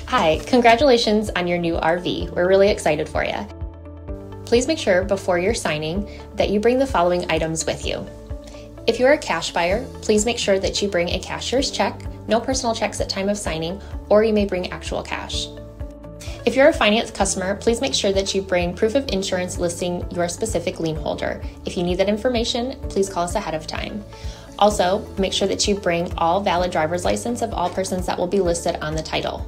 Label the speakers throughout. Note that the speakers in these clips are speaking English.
Speaker 1: Hi, congratulations on your new RV. We're really excited for you. Please make sure before you're signing that you bring the following items with you. If you're a cash buyer, please make sure that you bring a cashier's check, no personal checks at time of signing, or you may bring actual cash. If you're a finance customer, please make sure that you bring proof of insurance listing your specific lien holder. If you need that information, please call us ahead of time. Also, make sure that you bring all valid driver's license of all persons that will be listed on the title.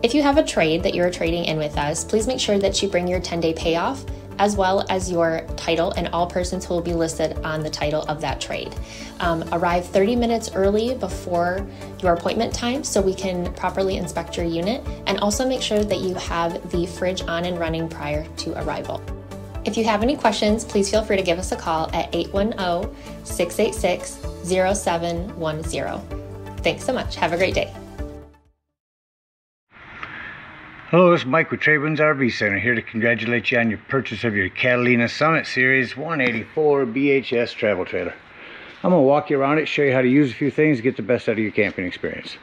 Speaker 1: If you have a trade that you're trading in with us, please make sure that you bring your 10-day payoff as well as your title and all persons who will be listed on the title of that trade. Arrive 30 minutes early before your appointment time so we can properly inspect your unit, and also make sure that you have the fridge on and running prior to arrival. If you have any questions, please feel free to give us a call at 810-686-0710. Thanks so much. Have a great day.
Speaker 2: Hello, this is Mike with TradeWinds RV Center, here to congratulate you on your purchase of your Catalina Summit Series 184 BHS travel trailer. I'm going to walk you around it, show you how to use a few things to get the best out of your camping experience.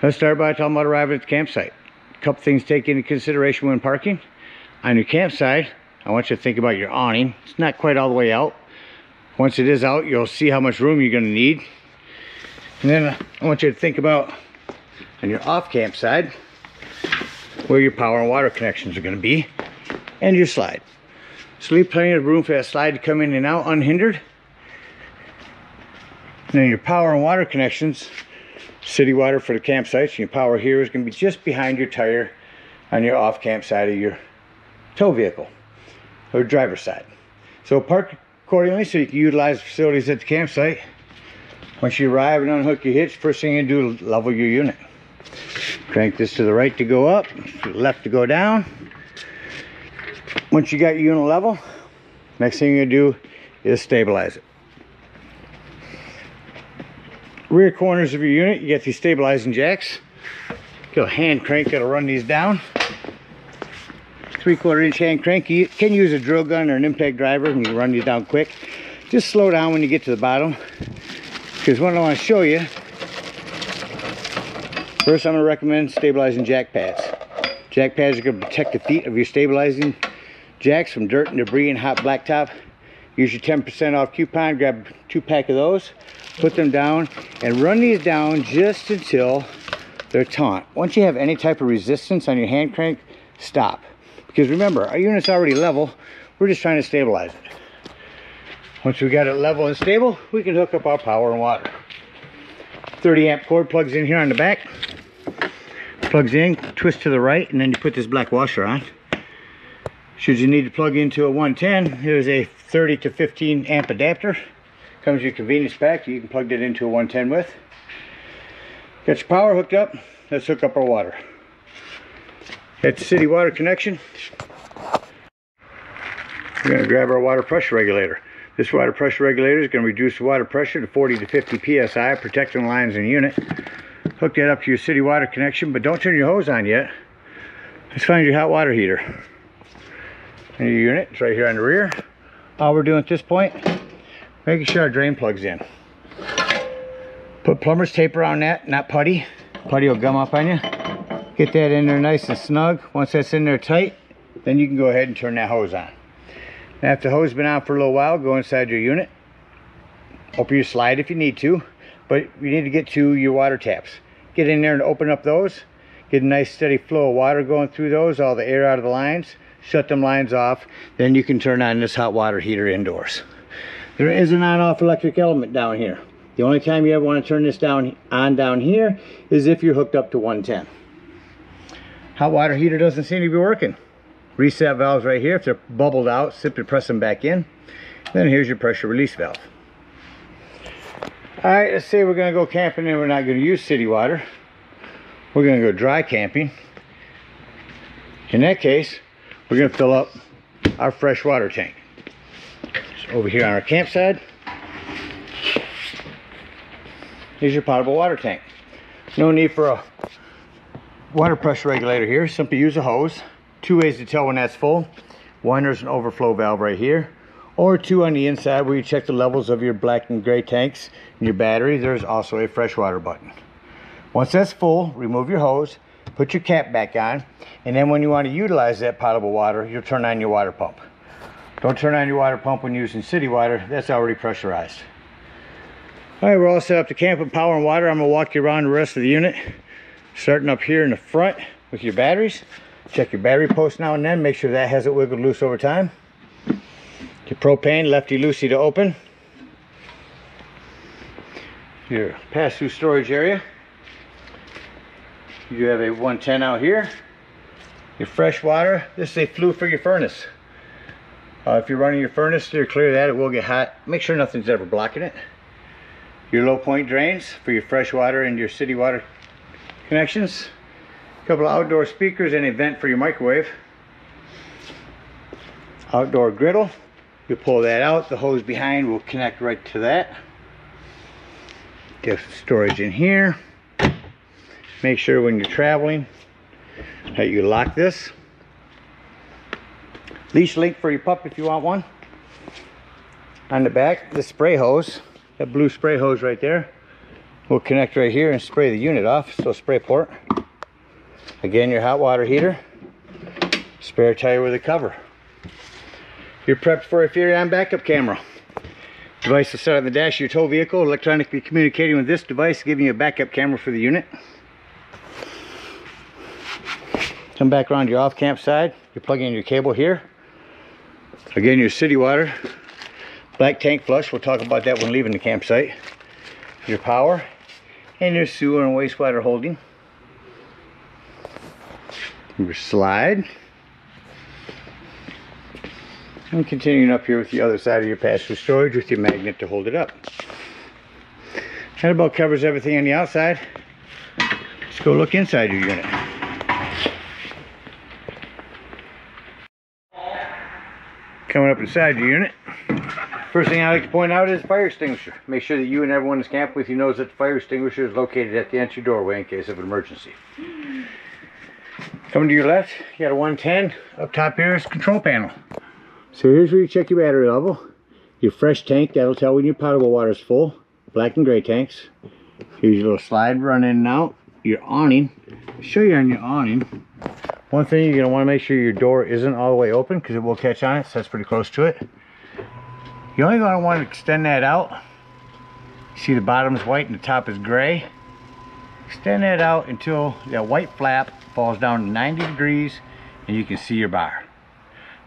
Speaker 2: Let's start by talking about arriving at the campsite. A couple things to take into consideration when parking. On your campsite, I want you to think about your awning. It's not quite all the way out. Once it is out, you'll see how much room you're going to need. And then I want you to think about on your off campsite where your power and water connections are going to be, and your slide. So leave plenty of room for that slide to come in and out unhindered. And then your power and water connections, city water for the campsites, and your power here is going to be just behind your tire on your off camp side of your tow vehicle or driver's side. So park accordingly so you can utilize the facilities at the campsite. Once you arrive and unhook your hitch, first thing you do is level your unit. Crank this to the right to go up, to the left to go down. Once you got your unit level, next thing you're going to do is stabilize it. Rear corners of your unit, you get these stabilizing jacks. Get a hand crank that'll run these down. 3/4 inch hand crank. You can use a drill gun or an impact driver and you can run these down quick. Just slow down when you get to the bottom, because what I want to show you, first, I'm going to recommend stabilizing jack pads. Jack pads are going to protect the feet of your stabilizing jacks from dirt and debris and hot blacktop. Use your 10% off coupon, grab 2-pack of those, put them down, and run these down just until they're taut. Once you have any type of resistance on your hand crank, stop. Because remember, our unit's already level, we're just trying to stabilize it. Once we got it level and stable, we can hook up our power and water. 30 amp cord plugs in here on the back. Plugs in, twist to the right, and then you put this black washer on. Should you need to plug into a 110, there's a 30 to 15 amp adapter. Comes with your convenience pack, you can plug it into a 110 with. Got your power hooked up, let's hook up our water. At the city water connection, we're going to grab our water pressure regulator. This water pressure regulator is going to reduce the water pressure to 40 to 50 psi, protecting the lines in the unit. Hook that up to your city water connection, but don't turn your hose on yet. Let's find your hot water heater. And your unit, it's right here on the rear. All we're doing at this point, making sure our drain plug's in. Put plumber's tape around that, not putty. Putty will gum up on you. Get that in there nice and snug. Once that's in there tight, then you can go ahead and turn that hose on. Now, after the hose has been on for a little while, go inside your unit. Open your slide if you need to, but you need to get to your water taps. Get in there and open up those. Get a nice steady flow of water going through those, all the air out of the lines. Shut them lines off. Then you can turn on this hot water heater indoors. There is an on-off electric element down here. The only time you ever want to turn this down here is if you're hooked up to 110. Hot water heater doesn't seem to be working. Reset valves right here. If they're bubbled out, simply press them back in. Then here's your pressure release valve. Alright, let's say we're going to go camping and we're not going to use city water. We're going to go dry camping. In that case, we're going to fill up our fresh water tank. So over here on our campsite, here's your potable water tank. No need for a water pressure regulator here. Simply use a hose. 2 ways to tell when that's full. One, there's an overflow valve right here, or 2 on the inside where you check the levels of your black and gray tanks and your battery. There's also a freshwater button. Once that's full, remove your hose, Put your cap back on, and then when you want to utilize that potable water, you'll turn on your water pump. Don't turn on your water pump when using city water. That's already pressurized. All right, we're all set up to camp with power and water. I'm going to walk you around the rest of the unit, starting up here in the front with your batteries. Check your battery post now and then. Make sure that hasn't wiggled loose over time. Your propane, lefty-loosey to open. Your pass-through storage area. You have a 110 out here. Your fresh water. This is a flue for your furnace. If you're running your furnace, steer clear of that. It will get hot. Make sure nothing's ever blocking it. Your low point drains for your fresh water and your city water connections. A couple of outdoor speakers and a vent for your microwave. Outdoor griddle. You pull that out. The hose behind will connect right to that. Get storage in here. Make sure when you're traveling that you lock this. Leash link for your pup if you want one. On the back, the spray hose, that blue spray hose right there, will connect right here and spray the unit off. So spray port. Again, your hot water heater. Spare tire with a cover. You're prepped for a Furion backup camera. Device is set on the dash of your tow vehicle, electronically communicating with this device, giving you a backup camera for the unit. Come back around your off camp side. You're plugging in your cable here. Again, your city water, black tank flush. We'll talk about that when leaving the campsite. Your power, and your sewer and wastewater holding. Your slide. And continuing up here with the other side of your pass-through storage with your magnet to hold it up. That about covers everything on the outside. Let's go look inside your unit. Coming up inside your unit, first thing I like to point out is fire extinguisher. Make sure that you and everyone that's camping with you knows that the fire extinguisher is located at the entry doorway in case of an emergency. Coming to your left, you got a 110. Up top here is control panel. So here's where you check your battery level. Your fresh tank, that'll tell when your potable water is full. Black and gray tanks. Here's your little slide run in and out. Your awning. I'll show you on your awning. One thing, you're going to want to make sure your door isn't all the way open because it will catch on it, so that's pretty close to it. You're only going to want to extend that out. You see the bottom is white and the top is gray. Extend that out until that white flap falls down to 90 degrees and you can see your bar.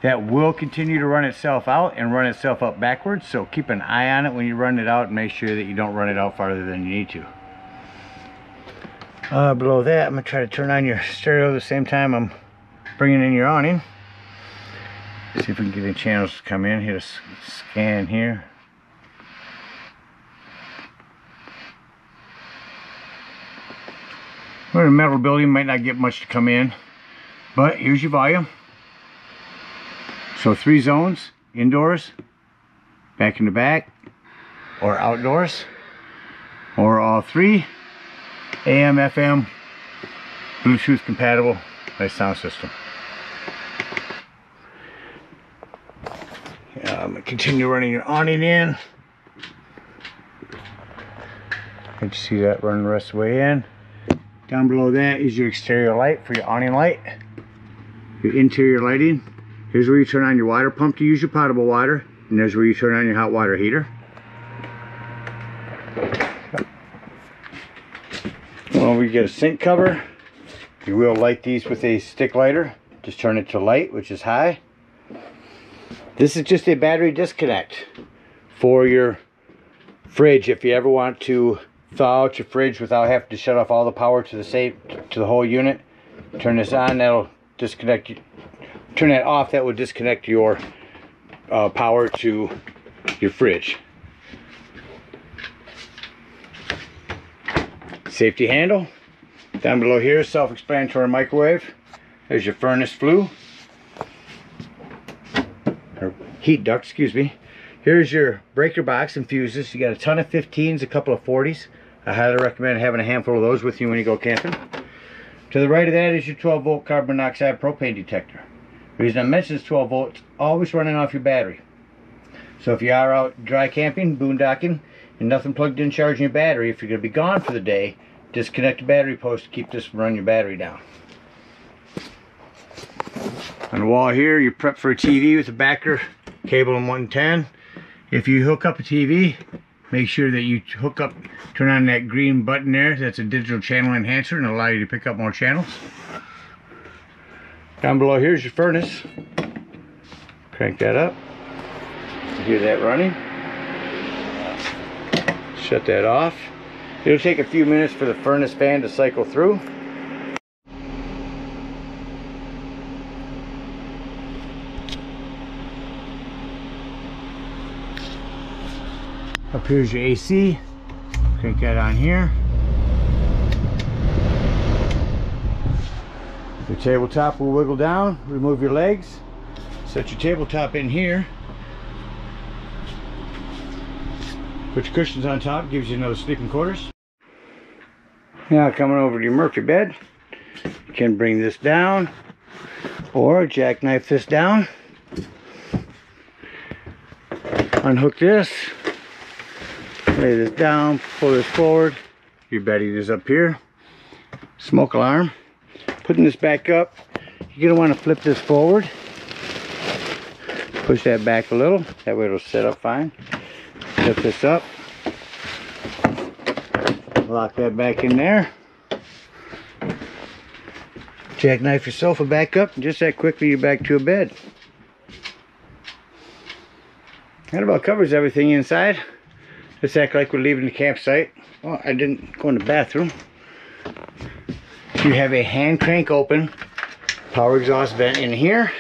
Speaker 2: That will continue to run itself out and run itself up backwards, so keep an eye on it when you run it out and make sure that you don't run it out farther than you need to. Below that, I'm going to try to turn on your stereo at the same time I'm bringing in your awning. See if we can get the channels to come in. Hit a scan here. We're in a metal building, might not get much to come in, but here's your volume. So 3 zones: indoors, back in the back, or outdoors, or all 3. AM, FM, Bluetooth compatible, nice sound system. I'm going to continue running your awning in. You see that running the rest of the way in. Down below that is your exterior light for your awning light. Your interior lighting. Here's where you turn on your water pump to use your potable water, and there's where you turn on your hot water heater. Well, we get a sink cover. You will light these with a stick lighter. Just turn it to light, which is high. This is just a battery disconnect for your fridge. If you ever want to thaw out your fridge without having to shut off all the power to the whole unit, turn this on. That'll disconnect you. Turn that off. That will disconnect your power to your fridge. Safety handle. Down below here, self-explanatory microwave. There's your furnace flue. Or heat duct, excuse me. Here's your breaker box and fuses. You got a ton of 15s, a couple of 40s. I highly recommend having a handful of those with you when you go camping. To the right of that is your 12-volt carbon monoxide propane detector. The reason I mention this 12 volts, always running off your battery. So if you are out dry camping, boondocking, and nothing plugged in charging your battery, if you're going to be gone for the day, disconnect the battery post to keep this from running your battery down. On the wall here, you prep for a TV with a backer, cable and 110. If you hook up a TV, make sure that you turn on that green button there. That's a digital channel enhancer and allow you to pick up more channels. Down below here is your furnace. Crank that up. You hear that running. Shut that off. It'll take a few minutes for the furnace fan to cycle through. Up here's your AC. Crank that on here. Your tabletop will wiggle down. Remove your legs. Set your tabletop in here. Put your cushions on top. Gives you another sleeping quarters. Now coming over to your Murphy bed. You can bring this down or jackknife this down. Unhook this. Lay this down, pull this forward. Your bedding is up here. Smoke alarm. Putting this back up, you're going to want to flip this forward. Push that back a little. That way it'll set up fine. Flip this up. Lock that back in there. Jackknife your sofa back up, and just that quickly you're back to a bed. That about covers everything inside. Let's act like we're leaving the campsite. Well, I didn't go in the bathroom. You have a hand crank open power exhaust vent in here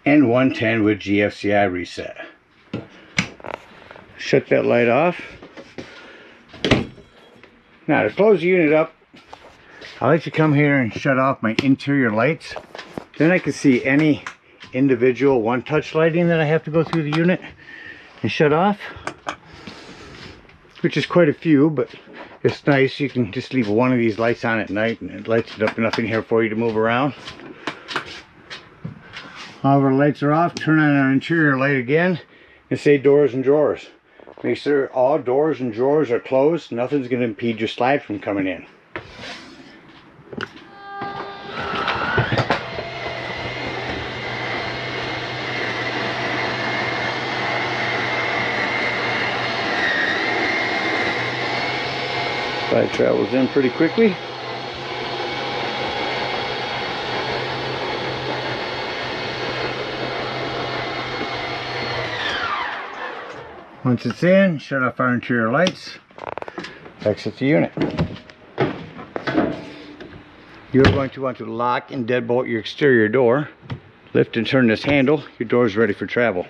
Speaker 2: and 110 with GFCI reset. Shut that light off. Now to close the unit up, I like to come here and shut off my interior lights. Then I can see any individual one-touch lighting that I have to go through the unit and shut off, which is quite a few, but it's nice. You can just leave one of these lights on at night and it lights it up enough in here for you to move around. However, the lights are off, turn on our interior light again and say doors and drawers. Make sure all doors and drawers are closed. Nothing's going to impede your slide from coming in. Slide travels in pretty quickly. Once it's in, shut off our interior lights, exit the unit. You're going to want to lock and deadbolt your exterior door. Lift and turn this handle, your door is ready for travel.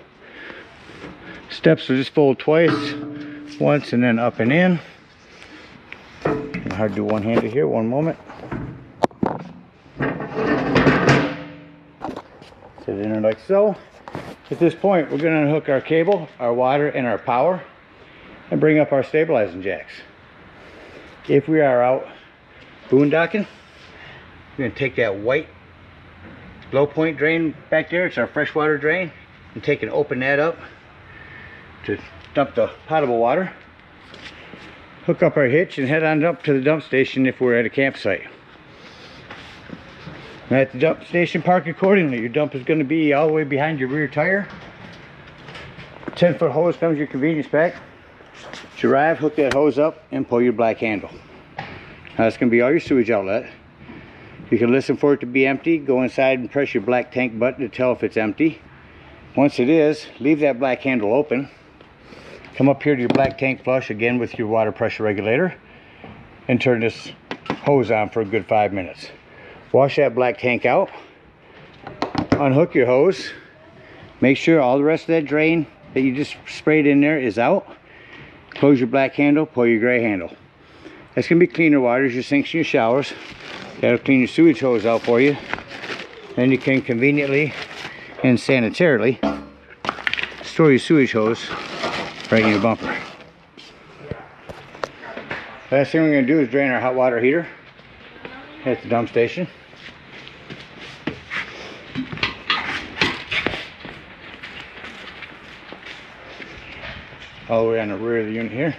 Speaker 2: Steps will just fold twice, once and then up and in. Hard to do one-handed here, one moment. Sit in there like so. At this point, we're going to unhook our cable, our water, and our power, and bring up our stabilizing jacks. If we are out boondocking, we're going to take that white low point drain back there. It's our freshwater drain, and take and open that up to dump the potable water. Hook up our hitch and head on up to the dump station if we're at a campsite. And at the dump station, park accordingly. Your dump is going to be all the way behind your rear tire. 10-foot hose comes with your convenience pack. To arrive, hook that hose up and pull your black handle. Now that's going to be all your sewage outlet. You can listen for it to be empty. Go inside and press your black tank button to tell if it's empty. Once it is, leave that black handle open. Come up here to your black tank flush again with your water pressure regulator and turn this hose on for a good 5 minutes. Wash that black tank out. Unhook your hose. Make sure all the rest of that drain that you just sprayed in there is out. Close your black handle, pull your gray handle. That's going to be cleaner water as your sinks and your showers. That'll clean your sewage hose out for you. Then you can conveniently and sanitarily store your sewage hose right in your bumper. Last thing we're going to do is drain our hot water heater at the dump station. All the way on the rear of the unit here.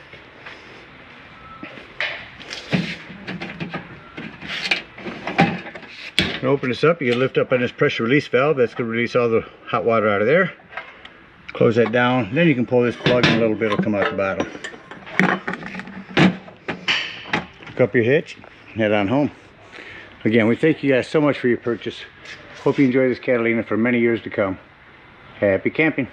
Speaker 2: And open this up, you can lift up on this pressure release valve. That's going to release all the hot water out of there. Close that down. Then you can pull this plug and a little bit will come out the bottom. Hook up your hitch and head on home. Again, we thank you guys so much for your purchase. Hope you enjoy this Catalina for many years to come. Happy camping.